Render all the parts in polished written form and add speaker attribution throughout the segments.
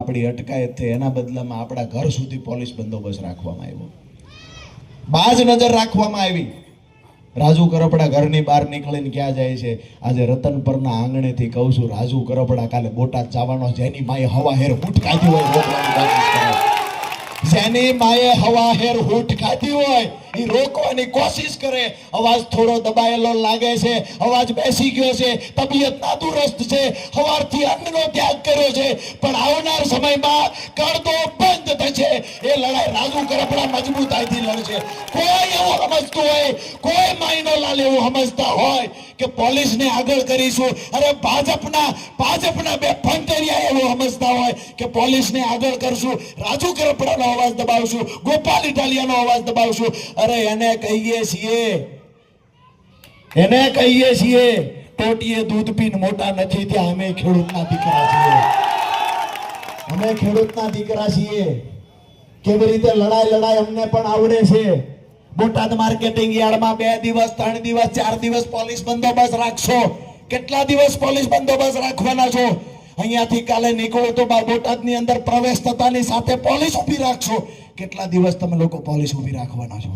Speaker 1: આપણી અટકાયત થઈ એના બદલામાં આપણા ઘર સુધી પોલીસ બંદોબસ્ત રાખવામાં આવ્યો, બાજ નજર રાખવામાં આવી। રાજુ કરપડા ઘરની બહાર નીકળીને ક્યાં જાય છે? આજે રતનપરના આંગણેથી કહું છું, રાજુ કરપડા કાલે બોટાદ જવાનો, જેની માએ હવા હેર હૂટ કાઢી હોય રોકવાની કોશિશ કરે, જેની માએ હવા હેર હૂટ કાઢી હોય એ રોકવાની કોશિશ કરે। અવાજ થોડો દબાયેલો લાગે છે, અવાજ બેસી ગયો છે, તબિયત નાદુરસ્ત છે, સવારથી અન્નનો ત્યાગ કર્યો છે, પણ આવનાર સમયમાં કડદો બંધ થશે। એ લડાઈ રાજુ કરપડા મજબૂતાઈથી લડશે। કોઈ એવું સમજતું હોય, કોઈ માયનો લાલ એવું સમજતા હોય કે પોલીસને આગળ કરીશું, અરે ભાજપના બે ફંતરિયા એવું સમજતા હોય કે પોલીસને આગળ કરશું, રાજુ કરપડાનો અવાજ દબાવશું, ગોપાલ ઇટાલિયાનો અવાજ દબાવશું, અરે એને કહીએ છીએ ટોટીએ દૂધ પીને મોટા નથી થયા, અમે ખેડૂતના દીકરા છીએ, અમે ખેડૂતના દીકરા છીએ। કેવી રીતે લડાઈ અમને પણ આવડે છે। બોટાદ માર્કેટિંગ યાર્ડમાં 2 દિવસ 3 દિવસ 4 દિવસ પોલીસ બંદોબસ્ત રાખશો, કેટલા દિવસ પોલીસ બંદોબસ્ત રાખવાના છો? અહીંયાથી કાલે નીકળો તો બોટાદની અંદર પ્રવેશ થતાની સાથે પોલીસ ઊભી રાખશો, કેટલા દિવસ તમે લોકો પોલીસ ઊભી રાખવાના છો?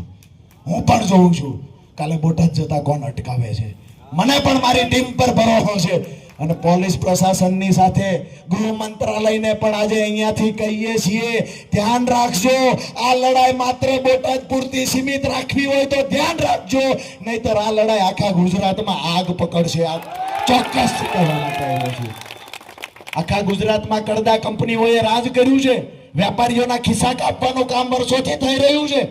Speaker 1: હું પણ જોઉં છું કાલે બોટાદ જતા કોણ અટકાવે છે। મને પણ મારી ટીમ પર ભરોસો છે અને પોલીસ પ્રશાસનની સાથે ગૃહ મંત્રાલયને પણ આજે અહીંયાથી કહીએ છીએ, ધ્યાન રાખજો, આ લડાઈ માત્ર બોટાદ પૂરતી સીમિત રાખવી હોય તો ધ્યાન રાખજો, નહીતર આ લડાઈ આખા ગુજરાતમાં આગ પકડશે। આ ચોક્કસ કહેવા માટે આવ્યો છું। આખા ગુજરાતમાં કડદા કંપનીઓએ રાજ કર્યું છે, વેપારીઓના ખિસ્સા કાપવાનું કામ વર્ષોથી થઈ રહ્યું છે।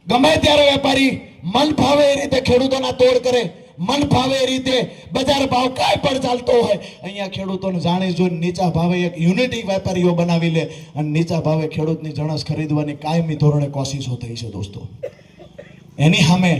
Speaker 1: ગમે ત્યારે વેપારી મન ફાવે એ રીતે ખેડૂતોના તોડ કરે, મન ફાવે એ રીતે બજાર ભાવ કાંઈ પણ ચાલતો હોય, અહીંયા ખેડૂતોને જાણી જોઈને નીચા ભાવે એક યુનિટી વેપારીઓ બનાવી લે અને નીચા ભાવે ખેડૂતની જણસ ખરીદવાની કાયમી ધોરણે કોશિશો થઈ છે દોસ્તો। એની સામે